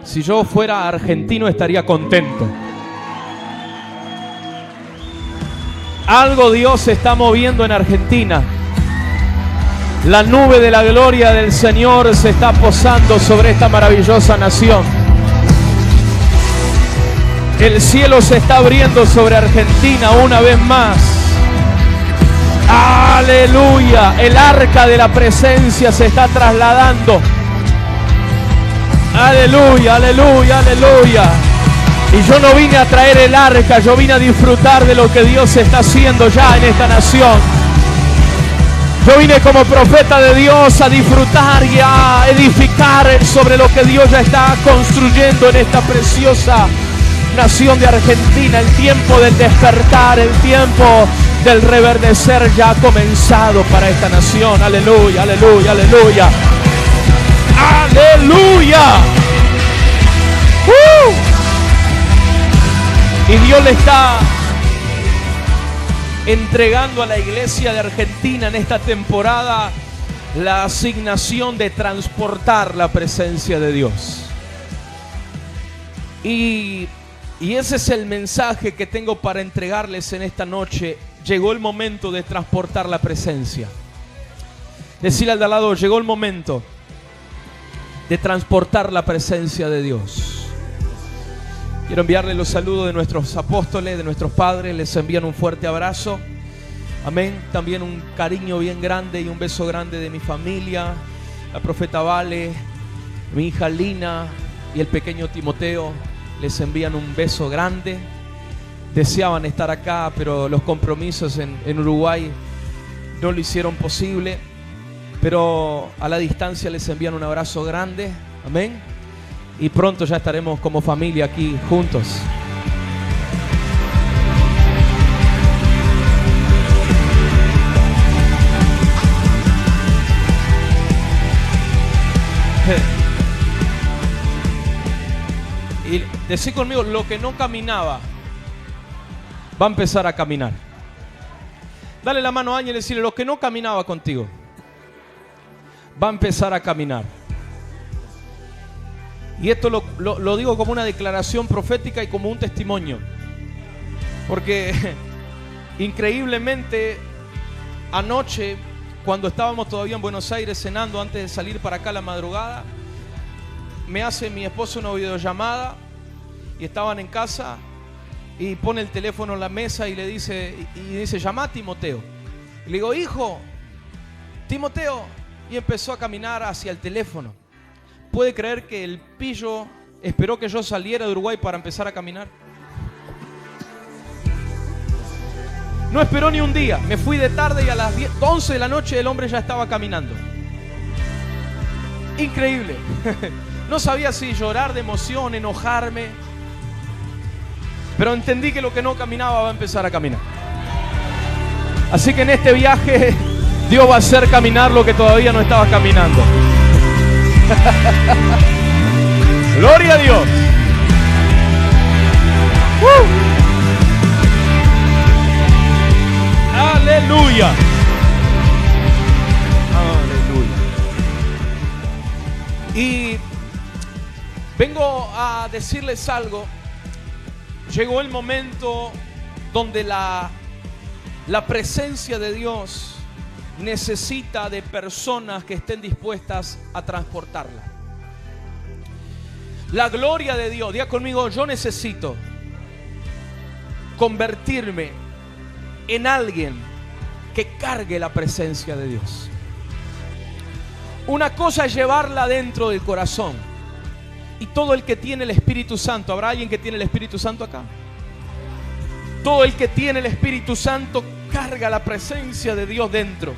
Si yo fuera argentino estaría contento. Algo Dios se está moviendo en Argentina. La nube de la gloria del Señor se está posando sobre esta maravillosa nación. El cielo se está abriendo sobre Argentina una vez más. Aleluya. El arca de la presencia se está trasladando. Aleluya, aleluya, aleluya. Y yo no vine a traer el arca, yo vine a disfrutar de lo que Dios está haciendo ya en esta nación. Yo vine como profeta de Dios a disfrutar y a edificar sobre lo que Dios ya está construyendo en esta preciosa nación de Argentina. El tiempo del despertar, el tiempo del reverdecer ya ha comenzado para esta nación. Aleluya, aleluya, aleluya. ¡Aleluya! Y Dios le está entregando a la iglesia de Argentina en esta temporada la asignación de transportar la presencia de Dios. Y ese es el mensaje que tengo para entregarles en esta noche. Llegó el momento de transportar la presencia. Decirle al de al lado, llegó el momento de transportar la presencia de Dios. Quiero enviarle los saludos de nuestros apóstoles, de nuestros padres. Les envían un fuerte abrazo. Amén. También un cariño bien grande y un beso grande de mi familia, la profeta Vale, mi hija Lina y el pequeño Timoteo. Les envían un beso grande. Deseaban estar acá, pero los compromisos en Uruguay no lo hicieron posible. Pero a la distancia les envían un abrazo grande. Amén. Y pronto ya estaremos como familia aquí juntos. Y decí conmigo, lo que no caminaba va a empezar a caminar. Dale la mano a alguien y decirle, lo que no caminaba contigo va a empezar a caminar. Y esto lo digo como una declaración profética y como un testimonio. Porque increíblemente anoche, cuando estábamos todavía en Buenos Aires cenando antes de salir para acá a la madrugada, me hace mi esposo una videollamada y estaban en casa y pone el teléfono en la mesa y le dice, llama a Timoteo. Y le digo, hijo, Timoteo. Y empezó a caminar hacia el teléfono. ¿Puede creer que el pillo esperó que yo saliera de Uruguay para empezar a caminar? No esperó ni un día. Me fui de tarde y a las 11 de la noche el hombre ya estaba caminando. Increíble. No sabía si llorar de emoción, enojarme. Pero entendí que lo que no caminaba va a empezar a caminar. Así que en este viaje Dios va a hacer caminar lo que todavía no estaba caminando. Gloria a Dios. Aleluya. Aleluya. Y vengo a decirles algo. Llegó el momento donde la presencia de Dios necesita de personas que estén dispuestas a transportarla. La gloria de Dios, diga conmigo, yo necesito convertirme en alguien que cargue la presencia de Dios. Una cosa es llevarla dentro del corazón. Y todo el que tiene el Espíritu Santo, ¿habrá alguien que tiene el Espíritu Santo acá? Todo el que tiene el Espíritu Santo carga la presencia de Dios dentro.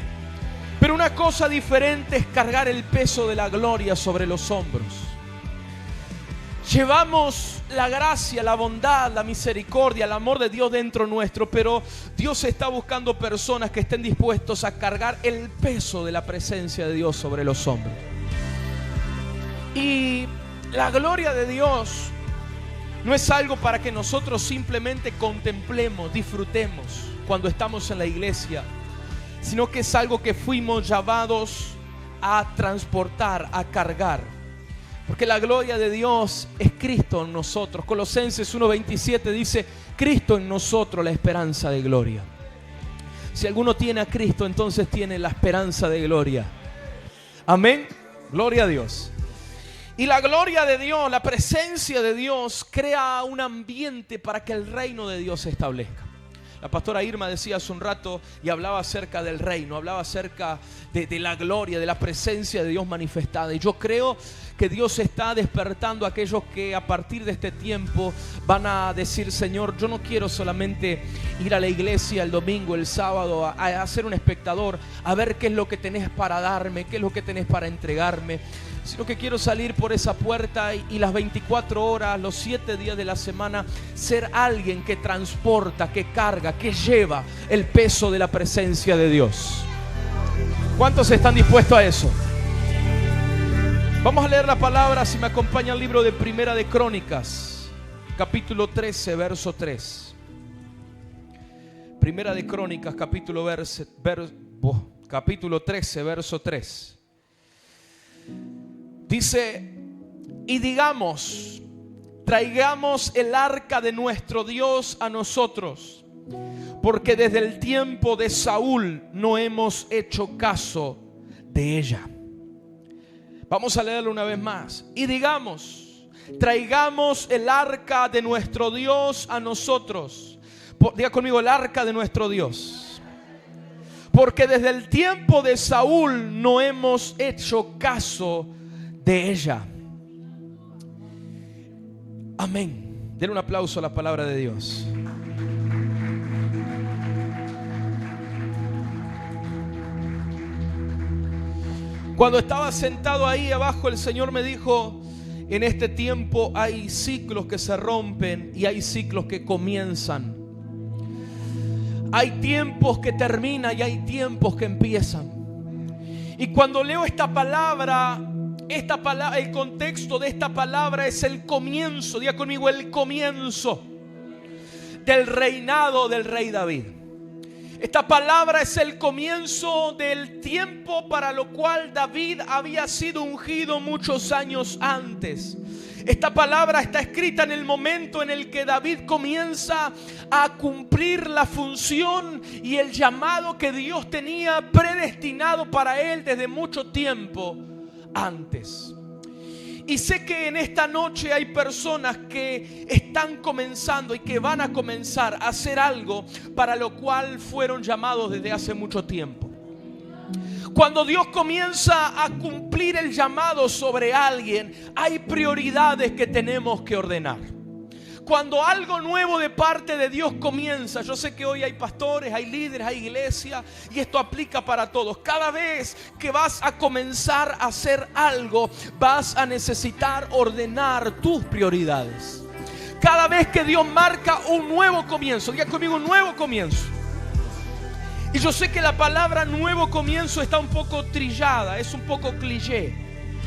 Pero una cosa diferente es cargar el peso de la gloria sobre los hombros. Llevamos la gracia, la bondad, la misericordia, el amor de Dios dentro nuestro, pero Dios está buscando personas que estén dispuestos a cargar el peso de la presencia de Dios sobre los hombros. Y la gloria de Dios no es algo para que nosotros simplemente contemplemos, disfrutemos cuando estamos en la iglesia, sino que es algo que fuimos llamados a transportar, a cargar. Porque la gloria de Dios es Cristo en nosotros. Colosenses 1:27 dice: Cristo en nosotros, la esperanza de gloria. Si alguno tiene a Cristo, entonces tiene la esperanza de gloria. Amén. Gloria a Dios. Y la gloria de Dios, la presencia de Dios, crea un ambiente para que el reino de Dios se establezca. La pastora Irma decía hace un rato y hablaba acerca del reino, hablaba acerca de la gloria, de la presencia de Dios manifestada. Y yo creo que Dios está despertando a aquellos que a partir de este tiempo van a decir: Señor, yo no quiero solamente ir a la iglesia el domingo, el sábado, a ser un espectador, a ver qué es lo que tenés para darme, qué es lo que tenés para entregarme, sino que quiero salir por esa puerta y las 24 horas, los 7 días de la semana, ser alguien que transporta, que carga, que lleva el peso de la presencia de Dios. ¿Cuántos están dispuestos a eso? Vamos a leer la palabra, si me acompaña el libro de Primera de Crónicas, capítulo 13, verso 3. Primera de Crónicas, capítulo 13, verso 3. Dice: y digamos, traigamos el arca de nuestro Dios a nosotros, porque desde el tiempo de Saúl no hemos hecho caso de ella. Vamos a leerlo una vez más. Y digamos, traigamos el arca de nuestro Dios a nosotros. Diga conmigo: el arca de nuestro Dios. Porque desde el tiempo de Saúl no hemos hecho caso de ella. Amén. Den un aplauso a la palabra de Dios. Cuando estaba sentado ahí abajo, el Señor me dijo: en este tiempo hay ciclos que se rompen y hay ciclos que comienzan. Hay tiempos que terminan y hay tiempos que empiezan. Y cuando leo esta palabra, el contexto de esta palabra es el comienzo. Diga conmigo: el comienzo del reinado del rey David. Esta palabra es el comienzo del tiempo para lo cual David había sido ungido muchos años antes. Esta palabra está escrita en el momento en el que David comienza a cumplir la función y el llamado que Dios tenía predestinado para él desde mucho tiempo antes. Y sé que en esta noche hay personas que están comenzando y que van a comenzar a hacer algo para lo cual fueron llamados desde hace mucho tiempo. Cuando Dios comienza a cumplir el llamado sobre alguien, hay prioridades que tenemos que ordenar. Cuando algo nuevo de parte de Dios comienza, yo sé que hoy hay pastores, hay líderes, hay iglesia, y esto aplica para todos. Cada vez que vas a comenzar a hacer algo, vas a necesitar ordenar tus prioridades. Cada vez que Dios marca un nuevo comienzo, diga conmigo: un nuevo comienzo. Y yo sé que la palabra nuevo comienzo está un poco trillada, es un poco cliché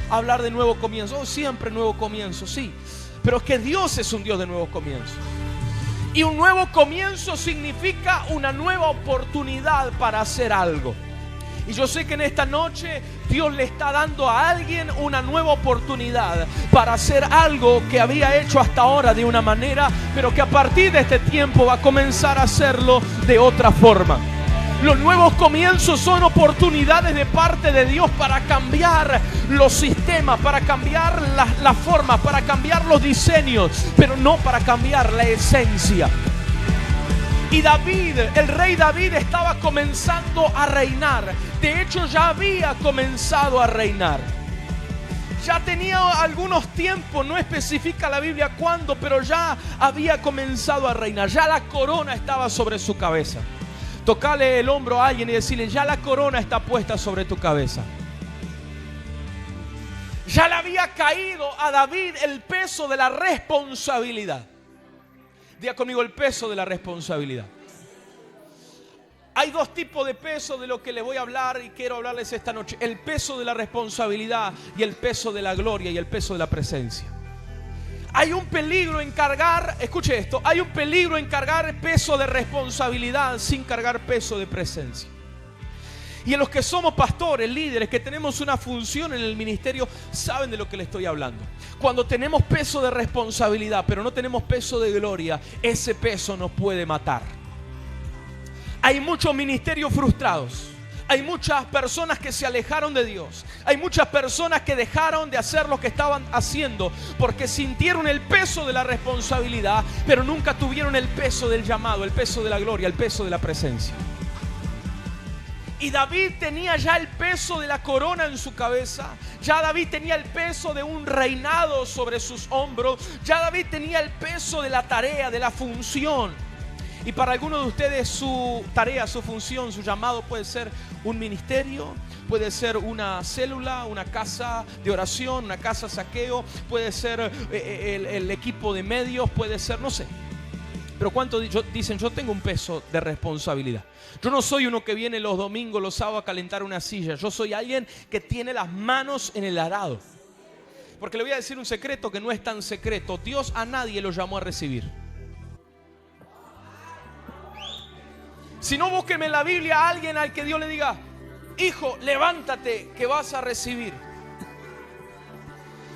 hablar de nuevo comienzo. Oh, siempre nuevo comienzo, sí. Pero es que Dios es un Dios de nuevos comienzos. Y un nuevo comienzo significa una nueva oportunidad para hacer algo. Y yo sé que en esta noche Dios le está dando a alguien una nueva oportunidad para hacer algo que había hecho hasta ahora de una manera, pero que a partir de este tiempo va a comenzar a hacerlo de otra forma. Los nuevos comienzos son oportunidades de parte de Dios para cambiar los sistemas, para cambiar la forma, para cambiar los diseños, pero no para cambiar la esencia. Y David, el rey David, estaba comenzando a reinar. De hecho, ya había comenzado a reinar. Ya tenía algunos tiempos, no especifica la Biblia cuándo, pero ya había comenzado a reinar. Ya la corona estaba sobre su cabeza. Tocale el hombro a alguien y decirle: ya la corona está puesta sobre tu cabeza. Ya le había caído a David el peso de la responsabilidad. Diga conmigo: el peso de la responsabilidad. Hay dos tipos de peso de lo que les voy a hablar y quiero hablarles esta noche: el peso de la responsabilidad y el peso de la gloria y el peso de la presencia. Hay un peligro en cargar, escuche esto, hay un peligro en cargar peso de responsabilidad sin cargar peso de presencia. Y en los que somos pastores, líderes, que tenemos una función en el ministerio, saben de lo que les estoy hablando. Cuando tenemos peso de responsabilidad, pero no tenemos peso de gloria, ese peso nos puede matar. Hay muchos ministerios frustrados. Hay muchas personas que se alejaron de Dios. Hay muchas personas que dejaron de hacer lo que estaban haciendo porque sintieron el peso de la responsabilidad, pero nunca tuvieron el peso del llamado, el peso de la gloria, el peso de la presencia. Y David tenía ya el peso de la corona en su cabeza. Ya David tenía el peso de un reinado sobre sus hombros. Ya David tenía el peso de la tarea, de la función. Y para algunos de ustedes su tarea, su función, su llamado puede ser un ministerio, puede ser una célula, una casa de oración, una casa saqueo, puede ser el equipo de medios, puede ser, no sé. Pero ¿cuántos dicen, yo tengo un peso de responsabilidad? Yo no soy uno que viene los domingos, los sábados a calentar una silla. Yo soy alguien que tiene las manos en el arado. Porque le voy a decir un secreto que no es tan secreto. Dios a nadie lo llamó a recibir. Si no, búsquenme en la Biblia a alguien al que Dios le diga, hijo, levántate que vas a recibir.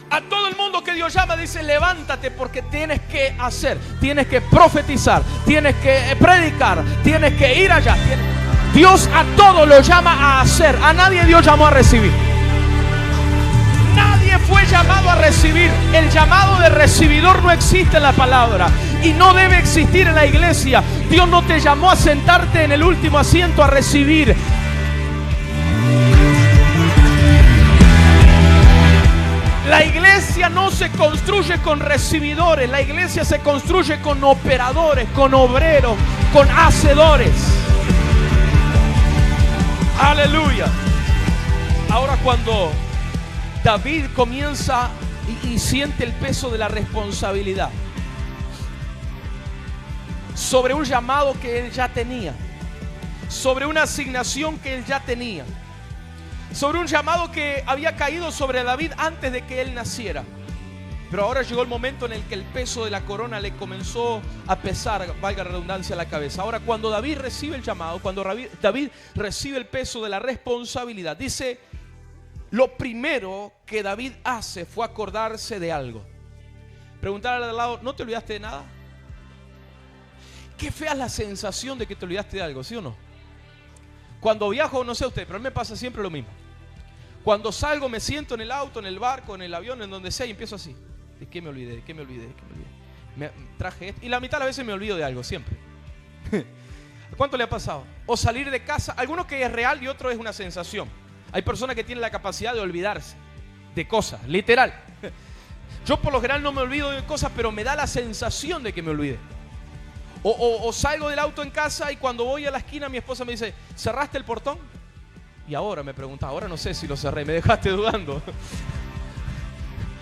A todo el mundo que Dios llama dice, levántate porque tienes que hacer, tienes que profetizar, tienes que predicar, tienes que ir allá. Dios a todo lo llama a hacer, a nadie Dios llamó a recibir. Nadie fue llamado a recibir. El llamado de recibidor no existe en la palabra y no debe existir en la iglesia. Dios no te llamó a sentarte en el último asiento a recibir. La iglesia no se construye con recibidores, la iglesia se construye con operadores, con obreros, con hacedores. Aleluya. Ahora cuando David comienza y siente el peso de la responsabilidad sobre un llamado que él ya tenía, sobre una asignación que él ya tenía, sobre un llamado que había caído sobre David antes de que él naciera. Pero ahora llegó el momento en el que el peso de la corona le comenzó a pesar, valga la redundancia, la cabeza. Ahora, cuando David recibe el llamado, cuando David recibe el peso de la responsabilidad, dice, lo primero que David hace fue acordarse de algo. Preguntarle al lado, ¿no te olvidaste de nada? Qué fea es la sensación de que te olvidaste de algo, ¿sí o no? Cuando viajo, no sé usted, pero a mí me pasa siempre lo mismo. Cuando salgo me siento en el auto, en el barco, en el avión, en donde sea y empiezo así. ¿De qué me olvidé? ¿De qué me olvidé? ¿De qué me olvidé? Me traje esto. Y la mitad de las veces me olvido de algo, siempre. ¿Cuánto le ha pasado? O salir de casa, algunos que es real y otro es una sensación. Hay personas que tienen la capacidad de olvidarse de cosas, literal. Yo por lo general no me olvido de cosas, pero me da la sensación de que me olvidé. O salgo del auto en casa y cuando voy a la esquina mi esposa me dice, ¿cerraste el portón? Y ahora me pregunta, ahora no sé si lo cerré, me dejaste dudando.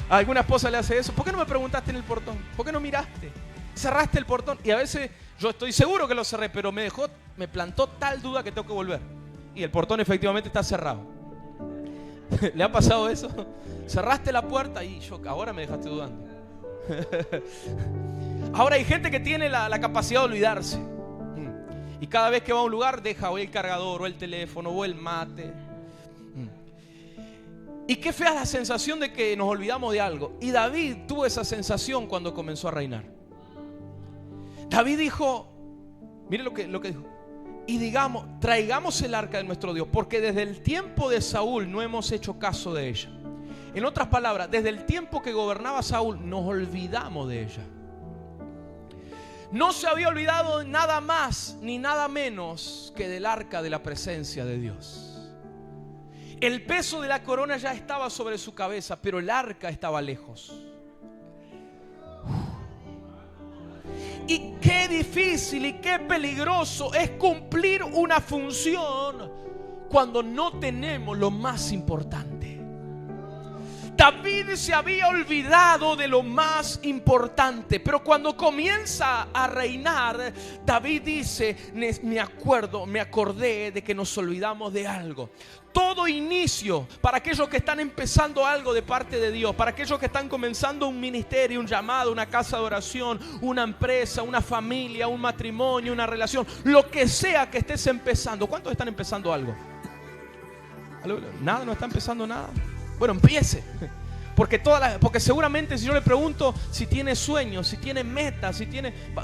A alguna esposa le hace eso, ¿por qué no me preguntaste en el portón? ¿Por qué no miraste? ¿Cerraste el portón? Y a veces yo estoy seguro que lo cerré, pero me plantó tal duda que tengo que volver. Y el portón efectivamente está cerrado. ¿Le ha pasado eso? Cerraste la puerta y yo, ahora me dejaste dudando. Ahora hay gente que tiene la capacidad de olvidarse. Y cada vez que va a un lugar deja o el cargador o el teléfono o el mate. Y qué fea la sensación de que nos olvidamos de algo. Y David tuvo esa sensación cuando comenzó a reinar. David dijo, mire lo que dijo. Y digamos, traigamos el arca de nuestro Dios, porque desde el tiempo de Saúl no hemos hecho caso de ella. En otras palabras, desde el tiempo que gobernaba Saúl nos olvidamos de ella. No se había olvidado nada más ni nada menos que del arca de la presencia de Dios. El peso de la corona ya estaba sobre su cabeza, pero el arca estaba lejos. Y qué difícil y qué peligroso es cumplir una función cuando no tenemos lo más importante. David se había olvidado de lo más importante, pero cuando comienza a reinar, David dice, me acordé de que nos olvidamos de algo. Todo inicio para aquellos que están empezando algo de parte de Dios, para aquellos que están comenzando un ministerio, un llamado, una casa de oración, una empresa, una familia, un matrimonio, una relación, lo que sea que estés empezando. ¿Cuántos están empezando algo? Nada, no está empezando nada. Bueno, empiece. Porque seguramente si yo le pregunto si tiene sueños, si tiene metas,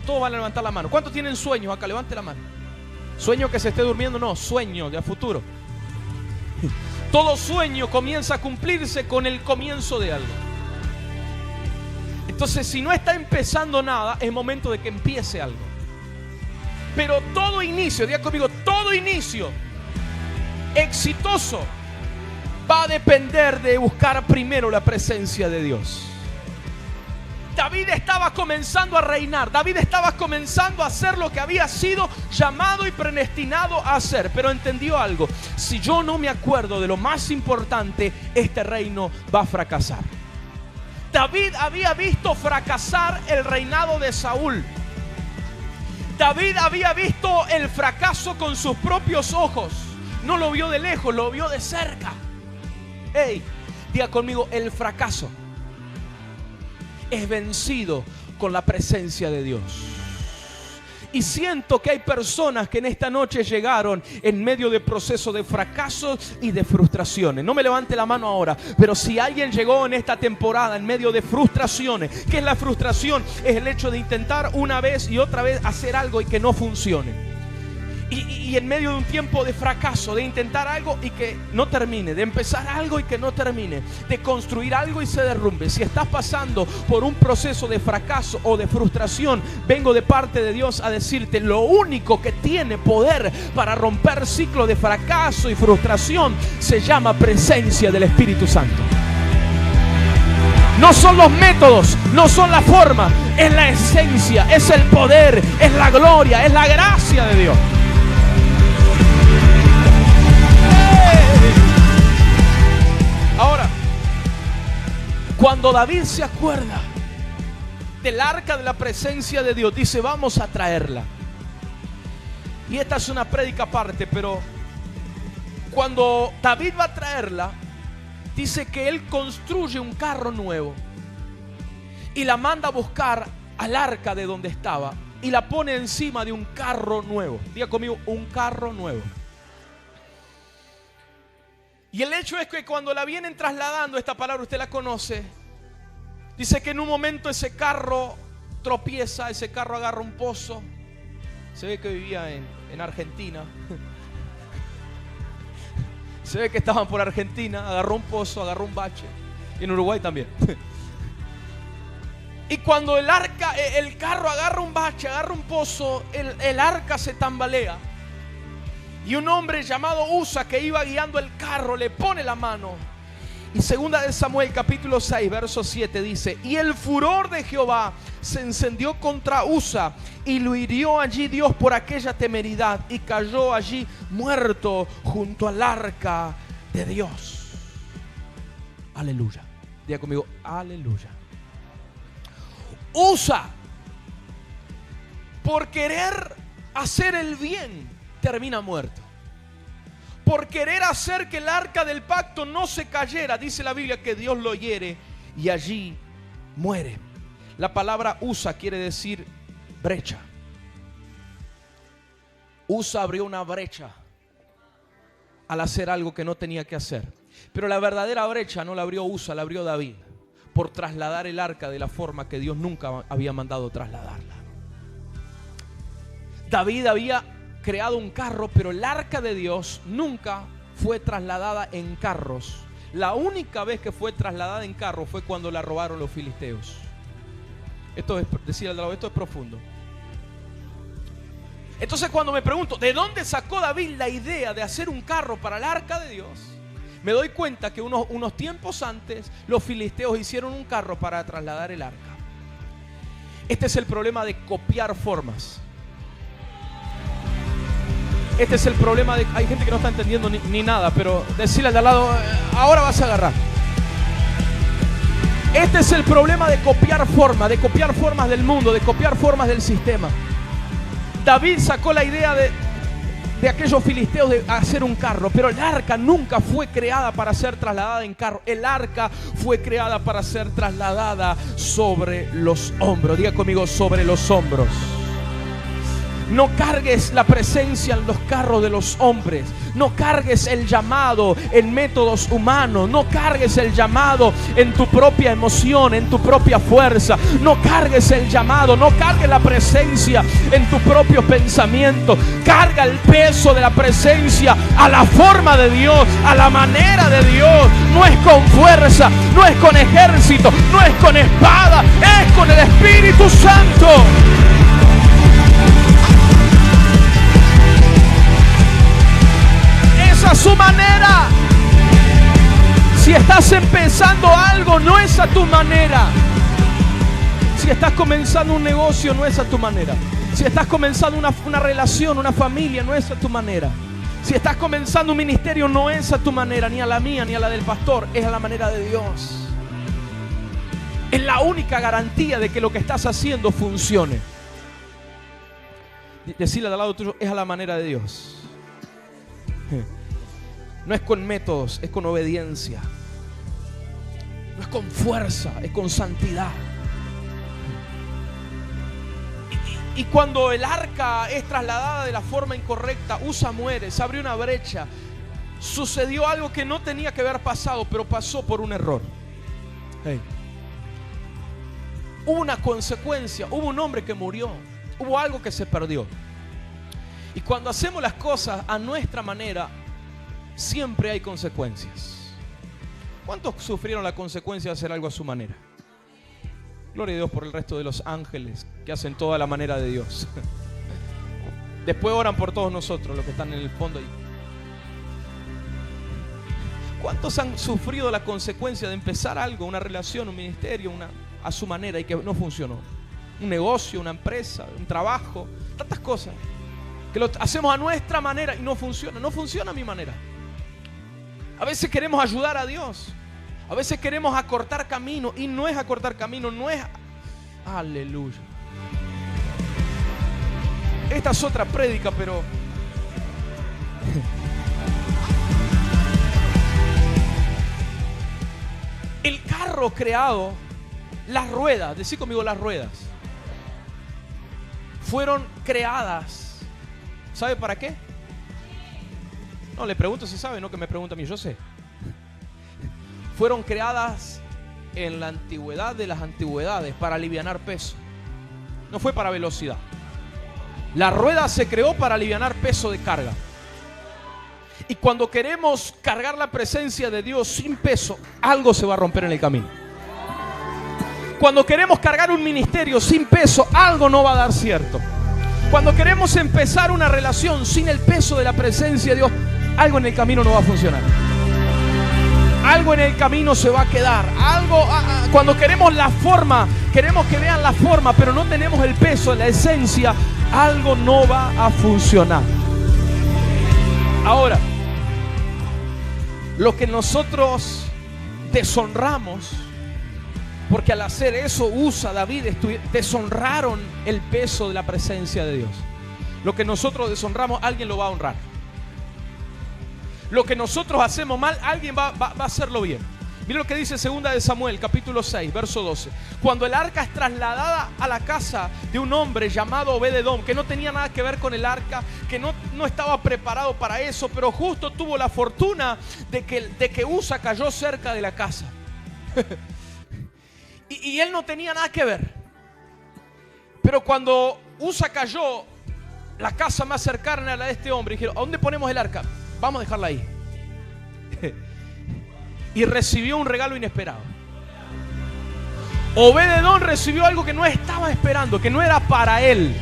todos van a levantar la mano. ¿Cuántos tienen sueños acá? Levante la mano. Sueño que se esté durmiendo, no, sueño de a futuro. Todo sueño comienza a cumplirse con el comienzo de algo. Entonces, si no está empezando nada, es momento de que empiece algo. Pero todo inicio, diga conmigo, todo inicio exitoso va a depender de buscar primero la presencia de Dios. David estaba comenzando a reinar. David estaba comenzando a hacer lo que había sido llamado y predestinado a hacer. Pero entendió algo: si yo no me acuerdo de lo más importante, este reino va a fracasar. David había visto fracasar el reinado de Saúl. David había visto el fracaso con sus propios ojos. No lo vio de lejos, lo vio de cerca. Hey, diga conmigo, el fracaso es vencido con la presencia de Dios. Y siento que hay personas que en esta noche llegaron en medio de procesos de fracasos y de frustraciones. No me levante la mano ahora, pero si alguien llegó en esta temporada en medio de frustraciones, ¿qué es la frustración? Es el hecho de intentar una vez y otra vez hacer algo y que no funcione. Y en medio de un tiempo de fracaso, de intentar algo y que no termine, de empezar algo y que no termine, de construir algo y se derrumbe. Si estás pasando por un proceso de fracaso o de frustración, vengo de parte de Dios a decirte: lo único que tiene poder para romper ciclos de fracaso y frustración se llama presencia del Espíritu Santo. No son los métodos, no son la forma, es la esencia, es el poder, es la gloria, es la gracia de Dios. Ahora, cuando David se acuerda del arca de la presencia de Dios, dice: vamos a traerla. Y esta es una prédica aparte, pero cuando David va a traerla, dice que él construye un carro nuevo y la manda a buscar al arca de donde estaba y la pone encima de un carro nuevo. Diga conmigo, un carro nuevo. Y el hecho es que cuando la vienen trasladando, esta palabra usted la conoce, dice que en un momento ese carro tropieza, ese carro agarra un pozo. Se ve que vivía en Argentina. Se ve que estaban por Argentina, agarró un pozo, agarró un bache. Y en Uruguay también. Y cuando el carro agarra un bache, agarra un pozo, el arca se tambalea. Y un hombre llamado Usa, que iba guiando el carro, le pone la mano. Y segunda de Samuel capítulo 6 verso 7 dice: y el furor de Jehová se encendió contra Usa, y lo hirió allí Dios por aquella temeridad, y cayó allí muerto junto al arca de Dios. Aleluya. Diga conmigo, aleluya. Usa, por querer hacer el bien, termina muerto. Por querer hacer que el arca del pacto no se cayera, dice la Biblia que Dios lo hiere y allí muere. La palabra Usa quiere decir brecha. Usa abrió una brecha al hacer algo que no tenía que hacer. Pero la verdadera brecha no la abrió Usa, la abrió David, por trasladar el arca de la forma que Dios nunca había mandado trasladarla. David había creado un carro, pero el arca de Dios nunca fue trasladada en carros. La única vez que fue trasladada en carro fue cuando la robaron los filisteos. Esto es, decir al lado, esto es profundo. Entonces, cuando me pregunto ¿de dónde sacó David la idea de hacer un carro para el arca de Dios?, me doy cuenta que unos tiempos antes los filisteos hicieron un carro para trasladar el arca. Este es el problema de copiar formas. Este es el problema de... Hay gente que no está entendiendo ni nada, pero decirle al de al lado: ahora vas a agarrar. Este es el problema de copiar formas del mundo, de copiar formas del sistema. David sacó la idea de aquellos filisteos de hacer un carro, pero el arca nunca fue creada para ser trasladada en carro. El arca fue creada para ser trasladada sobre los hombros. Diga conmigo, sobre los hombros. No cargues la presencia en los carros de los hombres. No cargues el llamado en métodos humanos. No cargues el llamado en tu propia emoción, en tu propia fuerza. No cargues el llamado, no cargues la presencia en tu propio pensamiento. Carga el peso de la presencia a la forma de Dios, a la manera de Dios. No es con fuerza, no es con ejército, no es con espada, es con el Espíritu Santo. A su manera. Si estás empezando algo, no es a tu manera. Si estás comenzando un negocio, no es a tu manera. Si estás comenzando una relación, una familia, no es a tu manera. Si estás comenzando un ministerio, no es a tu manera, ni a la mía, ni a la del pastor, es a la manera de Dios. Es la única garantía de que lo que estás haciendo funcione. Decirle al lado tuyo, es a la manera de Dios. No es con métodos, es con obediencia. No es con fuerza, es con santidad. Y cuando el arca es trasladada de la forma incorrecta, Usa muere, se abrió una brecha. Sucedió algo que no tenía que haber pasado, pero pasó por un error. Hey. Hubo una consecuencia, hubo un hombre que murió, hubo algo que se perdió. Y cuando hacemos las cosas a nuestra manera, siempre hay consecuencias. ¿Cuántos sufrieron la consecuencia de hacer algo a su manera? Gloria a Dios por el resto de los ángeles que hacen toda la manera de Dios. Después oran por todos nosotros, los que están en el fondo. ¿Cuántos han sufrido la consecuencia de empezar algo, una relación, un ministerio, a su manera y que no funcionó? Un negocio, una empresa, un trabajo, tantas cosas que lo hacemos a nuestra manera y no funciona a mi manera. A veces queremos ayudar a Dios. A veces queremos acortar camino y no es acortar camino, no es... Aleluya. Esta es otra prédica, pero... El carro creado, las ruedas, decí conmigo las ruedas, fueron creadas. ¿Sabe para qué? No, le pregunto si sabe, no que me pregunta a mí, yo sé. Fueron creadas en la antigüedad de las antigüedades para alivianar peso. No fue para velocidad. La rueda se creó para alivianar peso de carga. Y cuando queremos cargar la presencia de Dios sin peso, algo se va a romper en el camino. Cuando queremos cargar un ministerio sin peso, algo no va a dar cierto. Cuando queremos empezar una relación sin el peso de la presencia de Dios, algo en el camino no va a funcionar. Algo en el camino se va a quedar. Cuando queremos la forma, queremos que vean la forma, pero no tenemos el peso, la esencia, algo no va a funcionar. Ahora, lo que nosotros deshonramos, porque al hacer eso Usa, David, deshonraron el peso de la presencia de Dios. Lo que nosotros deshonramos, alguien lo va a honrar. Lo que nosotros hacemos mal, alguien va a hacerlo bien. Mira lo que dice 2 de Samuel, capítulo 6, verso 12. Cuando el arca es trasladada a la casa de un hombre llamado Obed-Edom, que no tenía nada que ver con el arca, que no estaba preparado para eso, pero justo tuvo la fortuna de que Usa cayó cerca de la casa. y él no tenía nada que ver. Pero cuando Usa cayó, la casa más cercana a la de este hombre, dijeron, ¿a dónde ponemos el arca? Vamos a dejarla ahí. Y recibió un regalo inesperado. Obed-Edom recibió algo que no estaba esperando, que no era para él.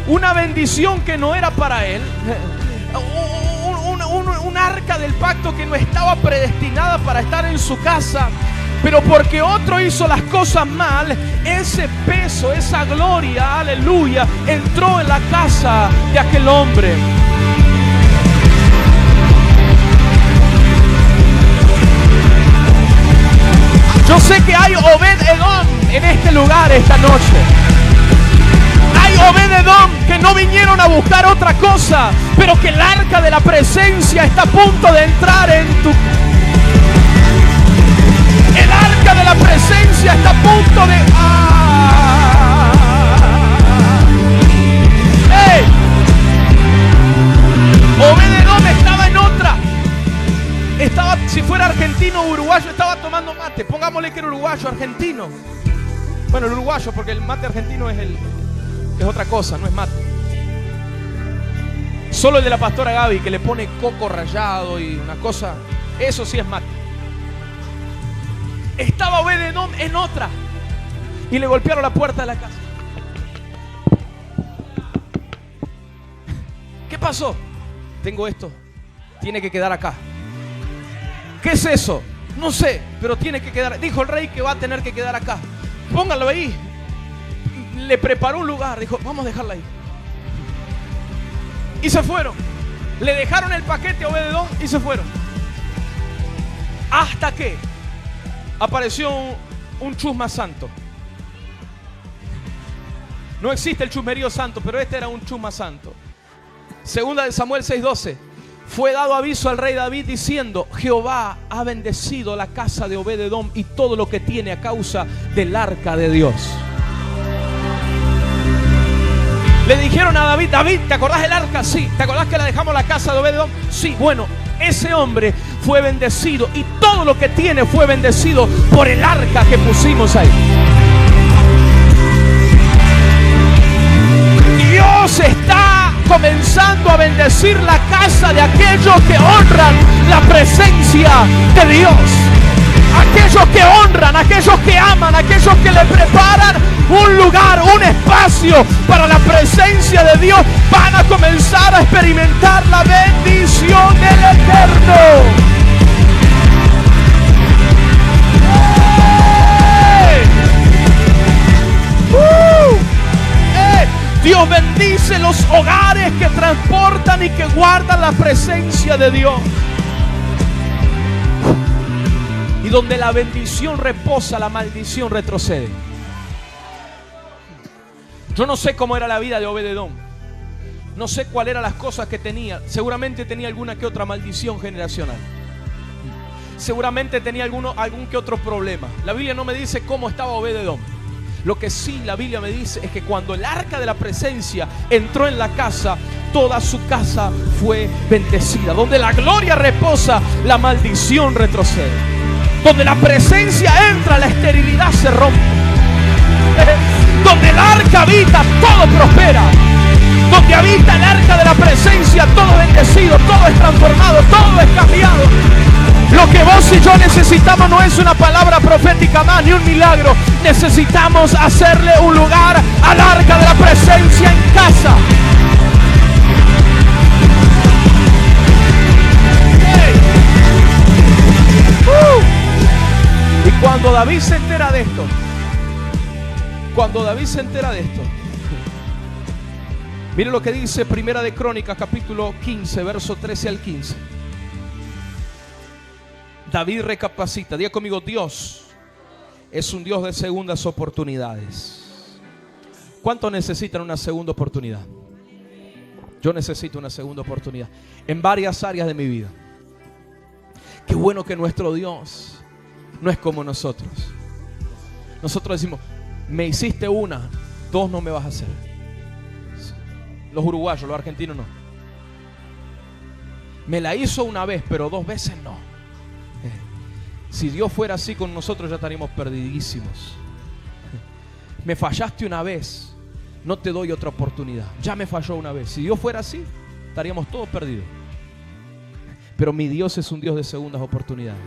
Una bendición que no era para él. Un arca del pacto que no estaba predestinada para estar en su casa. Pero porque otro hizo las cosas mal, ese peso, esa gloria, aleluya, entró en la casa de aquel hombre. Yo sé que hay Obed-Edom en este lugar esta noche. Hay Obed-Edom que no vinieron a buscar otra cosa, pero que el arca de la presencia está a punto de entrar en tu... El arca de la presencia está a punto de... argentino. Bueno, el uruguayo, porque el mate argentino es otra cosa, no es mate. Solo el de la pastora Gaby, que le pone coco rallado y una cosa, eso sí es mate. Estaba Obed-Edom en otra y le golpearon la puerta de la casa. ¿Qué pasó? Tengo esto, tiene que quedar acá. ¿Qué es eso? No sé, pero tiene que quedar. Dijo el rey que va a tener que quedar acá. Pónganlo ahí. Le preparó un lugar, dijo, vamos a dejarla ahí. Y se fueron. Le dejaron el paquete a Obed-Edom y se fueron. Hasta que apareció un chusma santo. No existe el chusmerío santo, pero este era un chusma santo. Segunda de Samuel 6:12. Fue dado aviso al rey David diciendo: Jehová ha bendecido la casa de Obed-Edom y todo lo que tiene a causa del arca de Dios. Le dijeron a David: David, ¿te acordás del arca? Sí. ¿Te acordás que la dejamos la casa de Obed-Edom? Sí. Bueno, ese hombre fue bendecido y todo lo que tiene fue bendecido por el arca que pusimos ahí. Dios está comenzando a bendecir la casa de aquellos que honran la presencia de Dios. Aquellos que honran, aquellos que aman, aquellos que le preparan un lugar, un espacio para la presencia de Dios, van a comenzar a experimentar la bendición del Eterno. Dios bendice los hogares que transportan y que guardan la presencia de Dios. Y donde la bendición reposa, la maldición retrocede. Yo no sé cómo era la vida de Obed-Edom. No sé cuáles eran las cosas que tenía. Seguramente tenía alguna que otra maldición generacional. Seguramente tenía algún que otro problema. La Biblia no me dice cómo estaba Obed-Edom. Lo que sí la Biblia me dice es que cuando el arca de la presencia entró en la casa, toda su casa fue bendecida. Donde la gloria reposa, la maldición retrocede. Donde la presencia entra, la esterilidad se rompe. Donde el arca habita, todo prospera. Donde habita el arca de la presencia, todo bendecido, todo es transformado, todo es cambiado. Lo que vos y yo necesitamos no es una palabra profética más, ni un milagro. Necesitamos hacerle un lugar al arca de la presencia en casa. Y cuando David se entera de esto, mire lo que dice Primera de Crónicas, capítulo 15, verso 13 al 15. David recapacita. Diga conmigo: Dios es un Dios de segundas oportunidades. ¿Cuántos necesitan una segunda oportunidad? Yo necesito una segunda oportunidad en varias áreas de mi vida. Qué bueno que nuestro Dios no es como nosotros. Nosotros decimos: me hiciste una, dos no me vas a hacer. Los uruguayos, los argentinos no. Me la hizo una vez, pero dos veces no. Si Dios fuera así con nosotros, ya estaríamos perdidísimos. Me fallaste una vez, no te doy otra oportunidad. Ya me falló una vez. Si Dios fuera así, estaríamos todos perdidos. Pero mi Dios es un Dios de segundas oportunidades.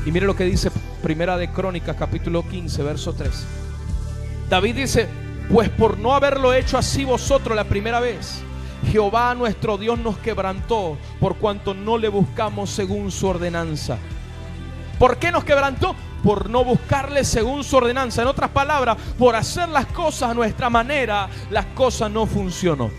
Y mire lo que dice Primera de Crónicas, capítulo 15, verso 3. David dice: pues por no haberlo hecho así vosotros la primera vez, Jehová nuestro Dios nos quebrantó, por cuanto no le buscamos según su ordenanza. ¿Por qué nos quebrantó? Por no buscarle según su ordenanza. En otras palabras, por hacer las cosas a nuestra manera, las cosas no funcionó.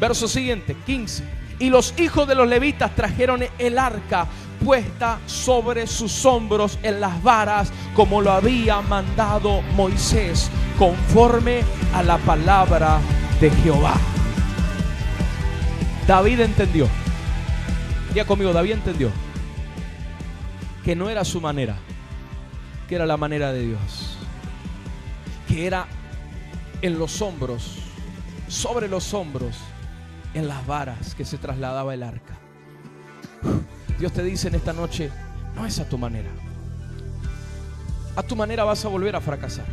Verso siguiente, 15. Y los hijos de los levitas trajeron el arca puesta sobre sus hombros en las varas, como lo había mandado Moisés, conforme a la palabra de Jehová. David entendió. Diga conmigo: David entendió que no era su manera, que era la manera de Dios, que era en los hombros, sobre los hombros, en las varas que se trasladaba el arca. Dios te dice en esta noche: no es a tu manera, a tu manera vas a volver a fracasar.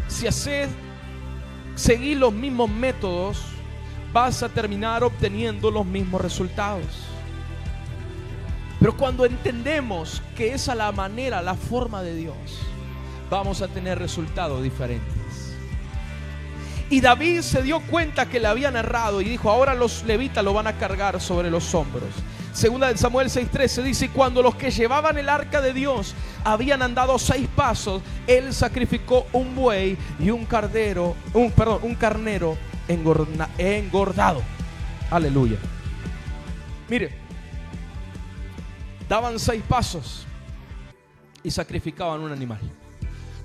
Si seguís los mismos métodos, vas a terminar obteniendo los mismos resultados. Pero cuando entendemos que esa es la manera, la forma de Dios, vamos a tener resultados diferentes. Y David se dio cuenta que le habían errado y dijo: ahora los levitas lo van a cargar sobre los hombros. Segunda de Samuel 6:13 dice: y cuando los que llevaban el arca de Dios habían andado 6 pasos, él sacrificó un buey y un carnero engordado. Aleluya. Mire, daban 6 pasos y sacrificaban un animal.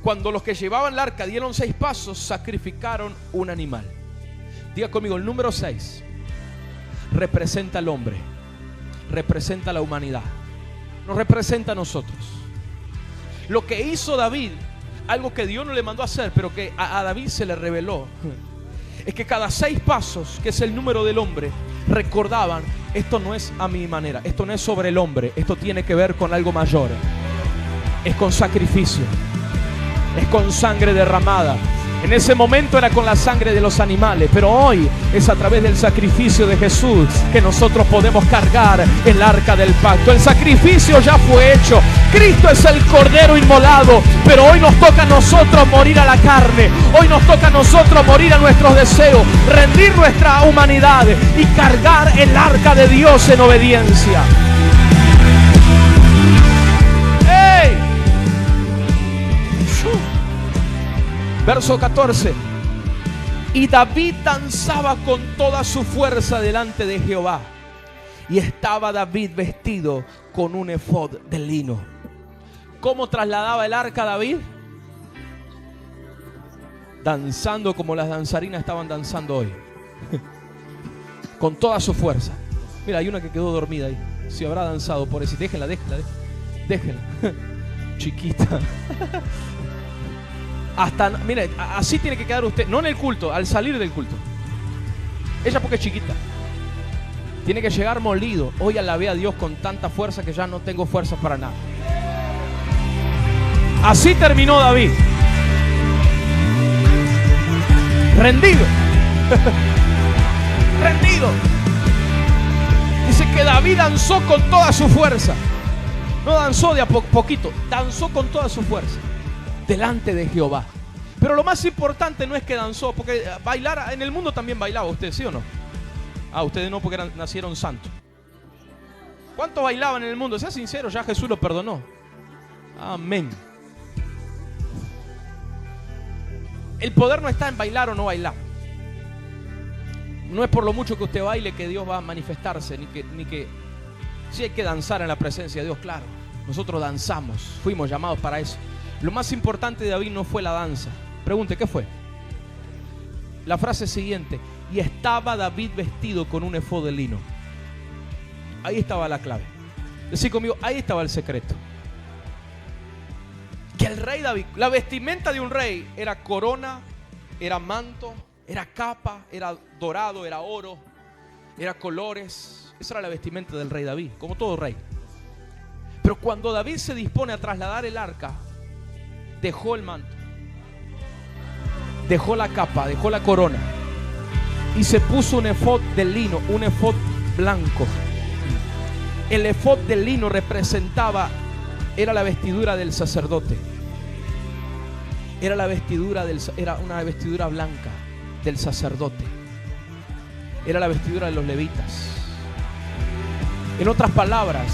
Cuando los que llevaban el arca dieron 6 pasos, sacrificaron un animal. Diga conmigo, el número 6 representa al hombre, representa a la humanidad, nos representa a nosotros. Lo que hizo David, algo que Dios no le mandó a hacer, pero que a David se le reveló, es que cada 6 pasos, que es el número del hombre, recordaban: esto no es a mi manera, esto no es sobre el hombre, esto tiene que ver con algo mayor. Es con sacrificio, es con sangre derramada. En ese momento era con la sangre de los animales, pero hoy es a través del sacrificio de Jesús que nosotros podemos cargar el arca del pacto. El sacrificio ya fue hecho. Cristo es el cordero inmolado, pero hoy nos toca a nosotros morir a la carne. Hoy nos toca a nosotros morir a nuestros deseos, rendir nuestra humanidad y cargar el arca de Dios en obediencia. Verso 14. Y David danzaba con toda su fuerza delante de Jehová. Y estaba David vestido con un efod de lino. ¿Cómo trasladaba el arca David? Danzando como las danzarinas estaban danzando hoy. Con toda su fuerza. Mira, hay una que quedó dormida ahí. Si habrá danzado por eso. Déjenla. Chiquita. Mire, así tiene que quedar usted. No en el culto, al salir del culto. Ella porque es chiquita. Tiene que llegar molido. Hoy alabé a Dios con tanta fuerza que ya no tengo fuerza para nada. Así terminó David. Rendido. Rendido. Dice que David danzó con toda su fuerza. No danzó de a poquito, danzó con toda su fuerza delante de Jehová. Pero lo más importante no es que danzó, porque bailar, en el mundo también bailaba usted, ¿sí o no? Ustedes no, porque nacieron santos. ¿Cuántos bailaban en el mundo? Sea sincero, ya Jesús lo perdonó. Amén. El poder no está en bailar o no bailar. No es por lo mucho que usted baile que Dios va a manifestarse, ni que sí hay que danzar en la presencia de Dios, claro. Nosotros danzamos, fuimos llamados para eso. Lo más importante de David no fue la danza. Pregunte, ¿qué fue? La frase siguiente: y estaba David vestido con un efod de lino. Ahí estaba la clave. Decí conmigo, ahí estaba el secreto. Que el rey David, la vestimenta de un rey era corona, era manto, era capa, era dorado, era oro, era colores. Esa era la vestimenta del rey David, como todo rey. Pero cuando David se dispone a trasladar el arca, dejó el manto, dejó la capa, dejó la corona y se puso un efod de lino, un efod blanco. El efod de lino representaba, era la vestidura del sacerdote. Era una vestidura blanca del sacerdote. Era la vestidura de los levitas. En otras palabras,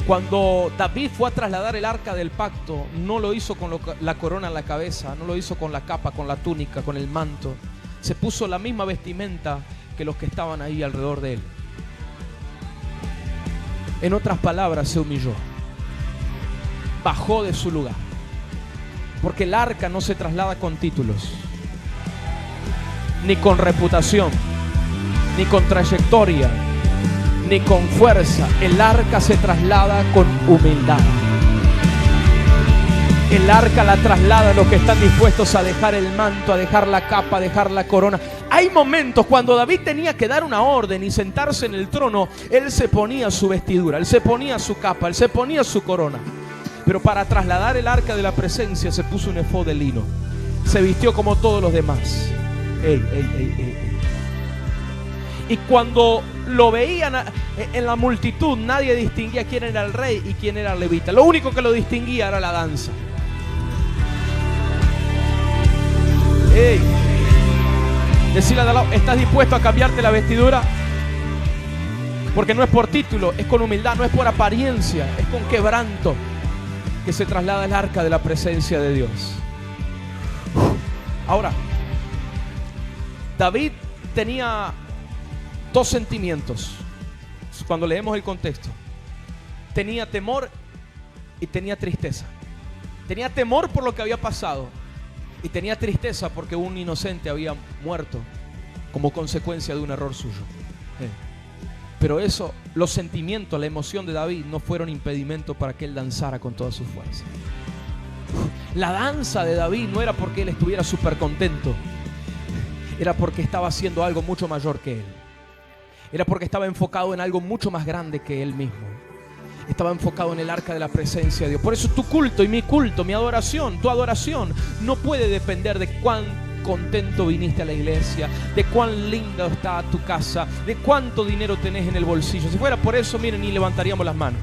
cuando David fue a trasladar el arca del pacto, no lo hizo con la corona en la cabeza, no lo hizo con la capa, con la túnica, con el manto. Se puso la misma vestimenta que los que estaban ahí alrededor de él. En otras palabras, se humilló. Bajó de su lugar. Porque el arca no se traslada con títulos, ni con reputación, ni con trayectoria, ni con fuerza. El arca se traslada con humildad. El arca la traslada los que están dispuestos a dejar el manto, a dejar la capa, a dejar la corona. Hay momentos cuando David tenía que dar una orden y sentarse en el trono, él se ponía su vestidura, él se ponía su capa, él se ponía su corona. Pero para trasladar el arca de la presencia se puso un efod de lino. Se vistió como todos los demás. Y cuando lo veían en la multitud, nadie distinguía quién era el rey y quién era el levita. Lo único que lo distinguía era la danza. Decirle al lado, ¿estás dispuesto a cambiarte la vestidura? Porque no es por título, es con humildad, no es por apariencia, es con quebranto que se traslada el arca de la presencia de Dios. Ahora, David tenía dos sentimientos cuando leemos el contexto. Tenía temor y tenía tristeza. Tenía temor por lo que había pasado y tenía tristeza porque un inocente había muerto como consecuencia de un error suyo. Pero eso, los sentimientos, la emoción de David no fueron impedimento para que él danzara con toda su fuerza. La danza de David no era porque él estuviera súper contento, era porque estaba haciendo algo mucho mayor que él. Era porque estaba enfocado en algo mucho más grande que él mismo. Estaba enfocado en el arca de la presencia de Dios. Por eso tu culto y mi culto, mi adoración, tu adoración no puede depender de cuán contento viniste a la iglesia, de cuán linda está tu casa, de cuánto dinero tenés en el bolsillo. Si fuera por eso, miren, ni levantaríamos las manos.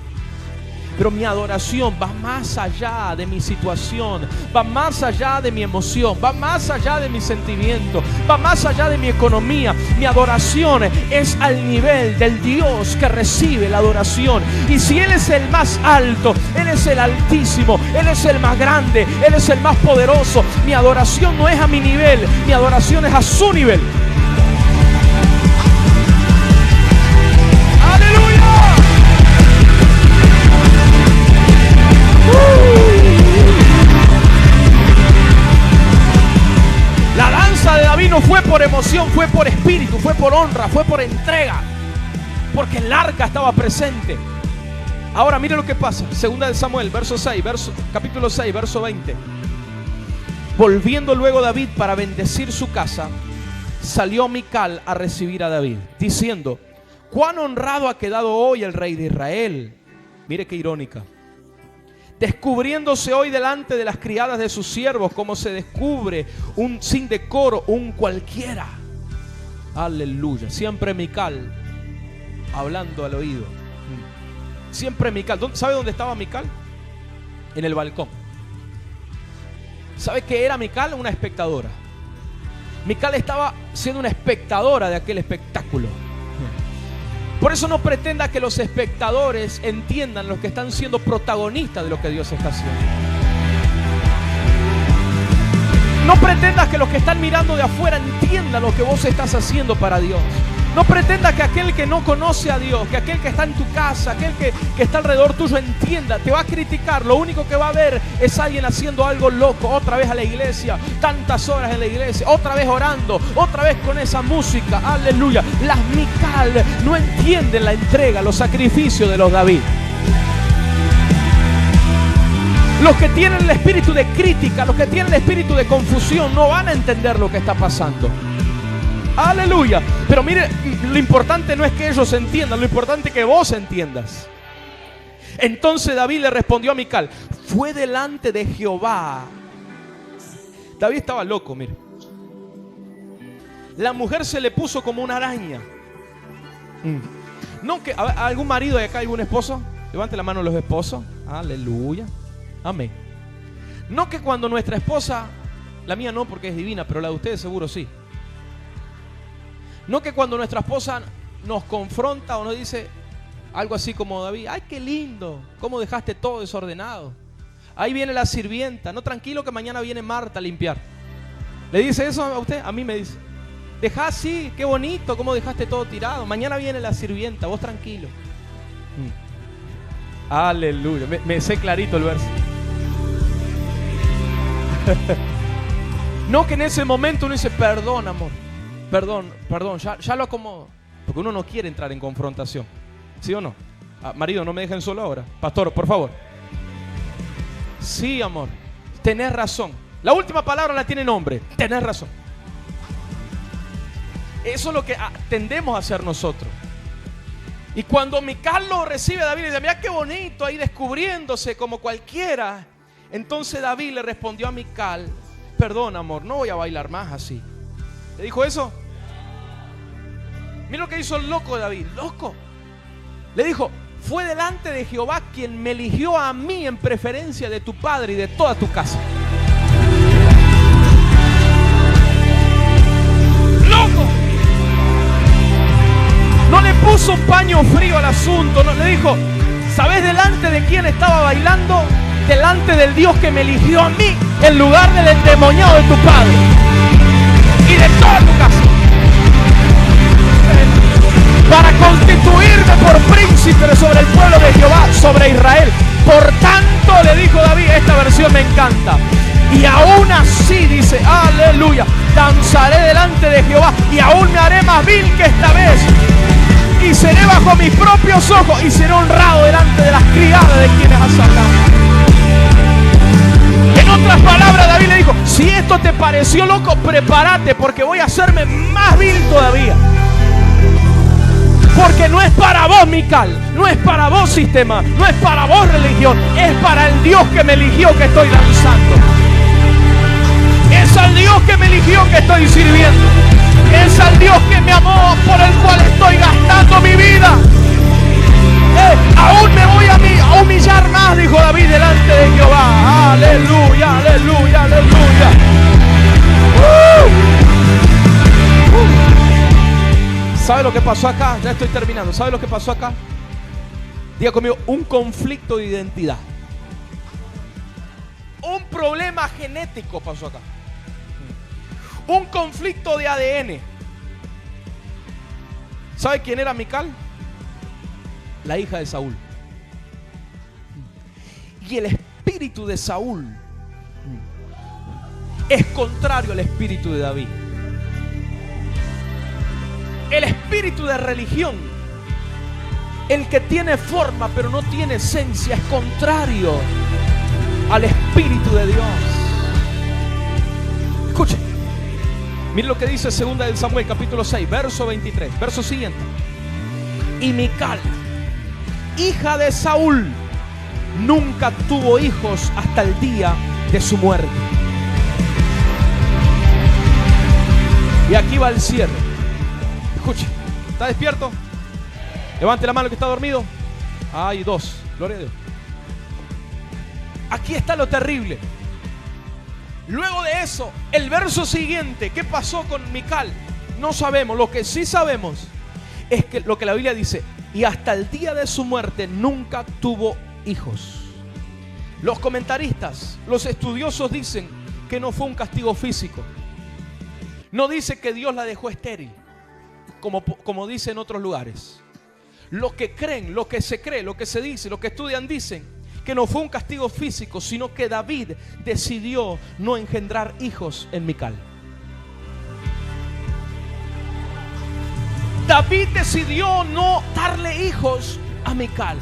Pero mi adoración va más allá de mi situación, va más allá de mi emoción, va más allá de mi sentimiento, va más allá de mi economía. Mi adoración es al nivel del Dios que recibe la adoración. Y si Él es el más alto, Él es el altísimo, Él es el más grande, Él es el más poderoso, mi adoración no es a mi nivel, mi adoración es a su nivel. La danza de David no fue por emoción, fue por espíritu, fue por honra, fue por entrega, porque el arca estaba presente. Ahora mire lo que pasa. Segunda de Samuel, capítulo 6, verso 20. Volviendo luego David para bendecir su casa, salió Mical a recibir a David, diciendo: cuán honrado ha quedado hoy el rey de Israel. Mire qué irónica. Descubriéndose hoy delante de las criadas de sus siervos, como se descubre un sin decoro, un cualquiera. Aleluya. Siempre Mical hablando al oído. Siempre Mical. ¿Sabe dónde estaba Mical? En el balcón. ¿Sabe qué era Mical? Una espectadora. Mical estaba siendo una espectadora de aquel espectáculo. Por eso no pretenda que los espectadores entiendan los que están siendo protagonistas de lo que Dios está haciendo. No pretendas que los que están mirando de afuera entiendan lo que vos estás haciendo para Dios. No pretendas que aquel que no conoce a Dios, que aquel que está en tu casa, aquel que está alrededor tuyo entienda. Te va a criticar. Lo único que va a ver es alguien haciendo algo loco. Otra vez a la iglesia, tantas horas en la iglesia, otra vez orando, otra vez con esa música. Aleluya. Las Mical no entienden la entrega, los sacrificios de los David. Los que tienen el espíritu de crítica, los que tienen el espíritu de confusión, no van a entender lo que está pasando. Aleluya. Pero mire, lo importante no es que ellos entiendan, lo importante es que vos entiendas. Entonces David le respondió a Mical: fue delante de Jehová. David estaba loco, mire. La mujer se le puso como una araña. No que algún marido de acá, algún esposo, levante la mano los esposos. Aleluya. Amén. No que cuando nuestra esposa, la mía no porque es divina, pero la de ustedes seguro sí. No que cuando nuestra esposa nos confronta o nos dice algo así como David: ay, qué lindo, cómo dejaste todo desordenado. Ahí viene la sirvienta. No, tranquilo que mañana viene Marta a limpiar. ¿Le dice eso a usted? A mí me dice: dejá así, qué bonito, cómo dejaste todo tirado. Mañana viene la sirvienta, vos tranquilo. Aleluya, me sé clarito el verso. No que en ese momento uno dice: perdón, amor. Perdón, ya lo acomodo. Porque uno no quiere entrar en confrontación. ¿Sí o no? Marido, no me dejen solo ahora. Pastor, por favor. Sí, amor, tenés razón. La última palabra la tiene hombre. Tenés razón. Eso es lo que tendemos a hacer nosotros. Y cuando Mical lo recibe, David le dice: mira qué bonito, ahí descubriéndose como cualquiera. Entonces David le respondió a Mical: perdón, amor, no voy a bailar más así. ¿Le dijo eso? Mira lo que hizo el loco de David. Loco. Le dijo: fue delante de Jehová quien me eligió a mí en preferencia de tu padre y de toda tu casa. ¡Loco! No le puso un paño frío al asunto. No, le dijo: ¿sabes delante de quién estaba bailando? Delante del Dios que me eligió a mí en lugar del endemoniado de tu padre y de toda tu casa, para constituirme por príncipe sobre el pueblo de Jehová, sobre Israel. Por tanto, le dijo David, esta versión me encanta: y aún así, dice, aleluya, danzaré delante de Jehová y aún me haré más vil que esta vez, y seré bajo mis propios ojos y seré honrado delante de las criadas de quienes has sacado. En otras palabras, David le dijo: si esto te pareció loco, prepárate, porque voy a hacerme más vil todavía. Porque no es para vos, Mical, no es para vos, sistema, no es para vos, religión, es para el Dios que me eligió que estoy danzando. Es al Dios que me eligió que estoy sirviendo. Es al Dios que me amó, por el cual estoy gastando mi vida. Aún me voy a humillar más, dijo David, delante de Jehová. Aleluya, aleluya, aleluya. ¿Sabe lo que pasó acá? Ya estoy terminando. ¿Sabe lo que pasó acá? Diga conmigo: un conflicto de identidad. Un problema genético pasó acá. Un conflicto de ADN. ¿Sabe quién era Mical? La hija de Saúl. Y el espíritu de Saúl es contrario al espíritu de David. El espíritu de religión, el que tiene forma pero no tiene esencia, es contrario al espíritu de Dios. Escuche, mire lo que dice 2 de Samuel capítulo 6 verso 23, verso siguiente: y Mical, hija de Saúl, nunca tuvo hijos hasta el día de su muerte. Y aquí va el cierre. Escuche, ¿está despierto? Levante la mano que está dormido. Hay dos, gloria a Dios. Aquí está lo terrible. Luego de eso, el verso siguiente, ¿qué pasó con Mical? No sabemos. Lo que sí sabemos es que lo que la Biblia dice: y hasta el día de su muerte nunca tuvo hijos. Los comentaristas, los estudiosos dicen que no fue un castigo físico. No dice que Dios la dejó estéril, como dice en otros lugares. Lo que creen, lo que se cree, lo que se dice, lo que estudian dicen que no fue un castigo físico, sino que David decidió no engendrar hijos en Mical. David decidió no darle hijos a Mical,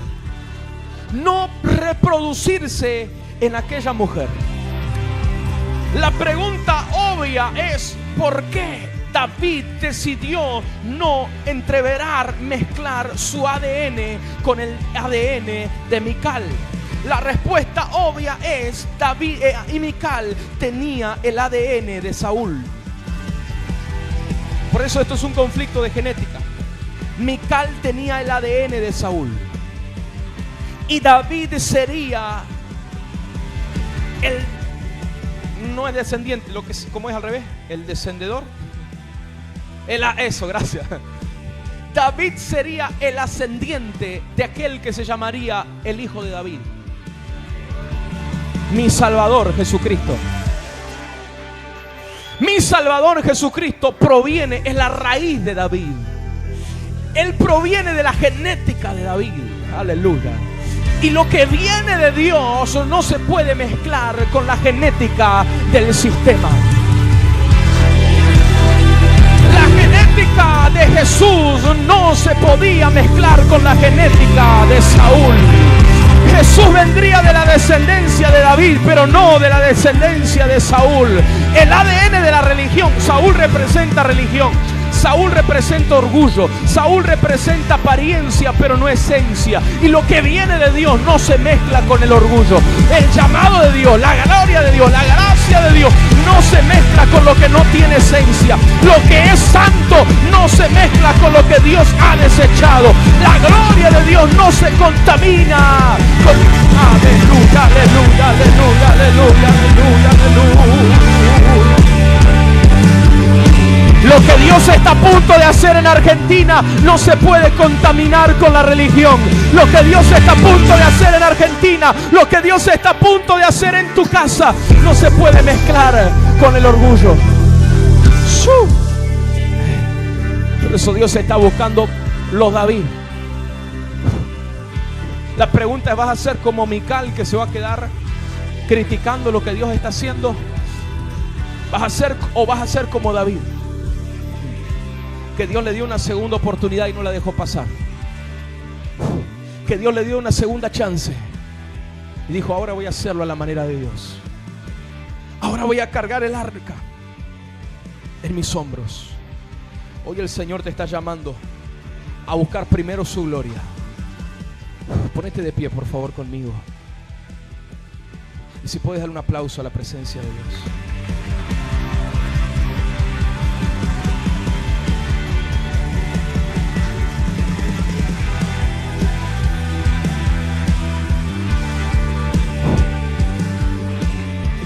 no reproducirse en aquella mujer. La pregunta obvia es: ¿por qué David decidió no entreverar, mezclar su ADN con el ADN de Mical? La respuesta obvia es: David y Mical tenía el ADN de Saúl. Por eso esto es un conflicto de genética. Mical tenía el ADN de Saúl y David sería el, no es descendiente, lo que como es al revés, el descendedor. Eso, gracias. David sería el ascendiente de aquel que se llamaría el hijo de David, mi Salvador Jesucristo. Mi Salvador Jesucristo proviene, es la raíz de David. Él proviene de la genética de David. Aleluya. Y lo que viene de Dios no se puede mezclar con la genética del sistema. La genética de Jesús no se podía mezclar con la genética de Saúl. Jesús vendría de la descendencia de David, pero no de la descendencia de Saúl. El ADN de la religión, Saúl representa religión. Saúl representa orgullo. Saúl representa apariencia, pero no esencia. Y lo que viene de Dios no se mezcla con el orgullo. El llamado de Dios, la gloria de Dios, la gracia de Dios no se mezcla con lo que no tiene esencia. Lo que es santo no se mezcla con lo que Dios ha desechado. La gloria de Dios no se contamina. Aleluya, aleluya, aleluya, aleluya, aleluya, aleluya. Lo que Dios está a punto de hacer en Argentina no se puede contaminar con la religión. Lo que Dios está a punto de hacer en Argentina, lo que Dios está a punto de hacer en tu casa, no se puede mezclar con el orgullo. Por eso Dios está buscando los David. La pregunta es: ¿vas a ser como Mical, que se va a quedar criticando lo que Dios está haciendo? ¿Vas a ser como David, que Dios le dio una segunda oportunidad y no la dejó pasar? Que Dios le dio una segunda chance y dijo: ahora voy a hacerlo a la manera de Dios. Ahora voy a cargar el arca en mis hombros. Hoy el Señor te está llamando a buscar primero su gloria. Ponete de pie, por favor, conmigo. Y si puedes, dar un aplauso a la presencia de Dios.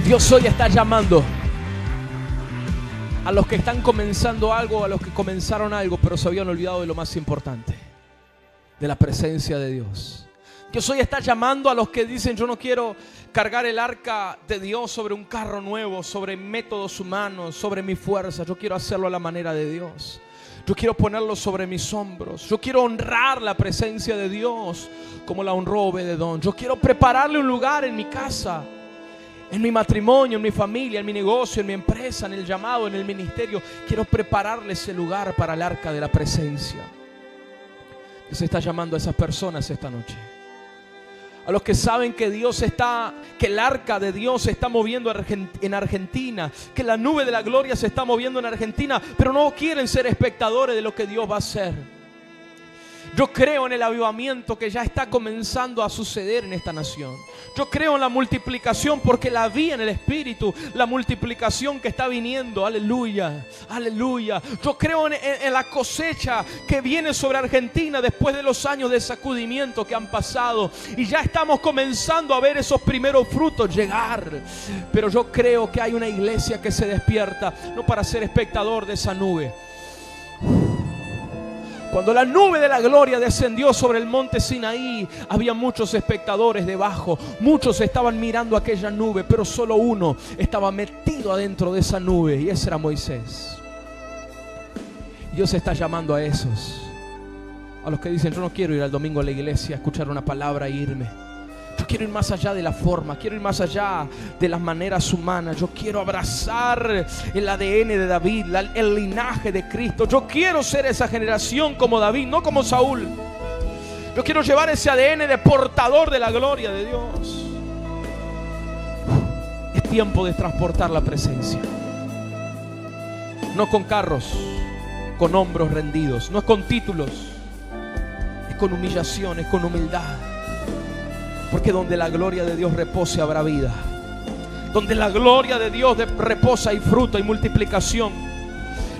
Dios hoy está llamando a los que están comenzando algo, a los que comenzaron algo, pero se habían olvidado de lo más importante, de la presencia de Dios. Dios hoy está llamando a los que dicen: yo no quiero cargar el arca de Dios sobre un carro nuevo, sobre métodos humanos, sobre mi fuerza. Yo quiero hacerlo a la manera de Dios. Yo quiero ponerlo sobre mis hombros. Yo quiero honrar la presencia de Dios como la honró Obed-edom. Yo quiero prepararle un lugar en mi casa, en mi matrimonio, en mi familia, en mi negocio, en mi empresa, en el llamado, en el ministerio. Quiero prepararle ese lugar para el arca de la presencia. Dios está llamando a esas personas esta noche. A los que saben que que el arca de Dios se está moviendo en Argentina, que la nube de la gloria se está moviendo en Argentina, pero no quieren ser espectadores de lo que Dios va a hacer. Yo creo en el avivamiento que ya está comenzando a suceder en esta nación. Yo creo en la multiplicación porque la vi en el Espíritu. La multiplicación que está viniendo. Aleluya, aleluya. Yo creo en la cosecha que viene sobre Argentina después de los años de sacudimiento que han pasado. Y ya estamos comenzando a ver esos primeros frutos llegar. Pero yo creo que hay una iglesia que se despierta, no para ser espectador de esa nube. Cuando la nube de la gloria descendió sobre el monte Sinaí, había muchos espectadores debajo. Muchos estaban mirando aquella nube, pero solo uno estaba metido adentro de esa nube, y ese era Moisés. Dios está llamando a esos, a los que dicen: yo no quiero ir al domingo a la iglesia a escuchar una palabra e irme. Yo quiero ir más allá de la forma, quiero ir más allá de las maneras humanas. Yo quiero abrazar el ADN de David, el linaje de Cristo. Yo quiero ser esa generación como David, no como Saúl. Yo quiero llevar ese ADN de portador de la gloria de Dios. Es tiempo de transportar la presencia. No con carros, con hombros rendidos. No es con títulos, es con humillación, es con humildad. Porque donde la gloria de Dios repose habrá vida. Donde la gloria de Dios reposa hay fruto y multiplicación.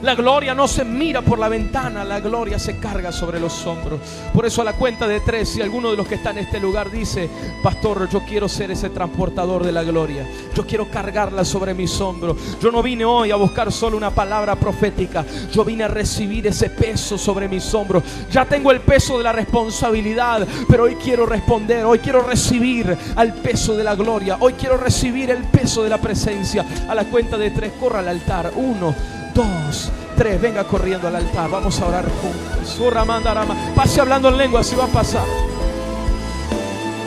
La gloria no se mira por la ventana, la gloria se carga sobre los hombros. Por eso a la cuenta de 3, si alguno de los que está en este lugar dice: pastor, yo quiero ser ese transportador de la gloria, yo quiero cargarla sobre mis hombros. Yo no vine hoy a buscar solo una palabra profética, yo vine a recibir ese peso sobre mis hombros. Ya tengo el peso de la responsabilidad, pero hoy quiero responder, hoy quiero recibir al peso de la gloria, hoy quiero recibir el peso de la presencia. A la cuenta de 3, corra al altar. 1, 2, 3, venga corriendo al altar. Vamos a orar juntos. Pase hablando en lengua si va a pasar.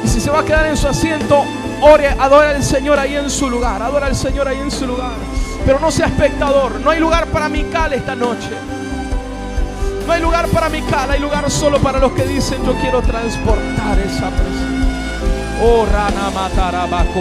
Y si se va a quedar en su asiento, ore, adora al Señor ahí en su lugar. Adora al Señor ahí en su lugar. Pero no sea espectador. No hay lugar para Mical esta noche. No hay lugar para Mical. Hay lugar solo para los que dicen: yo quiero transportar esa presencia. Oh, Rana Matarabaco.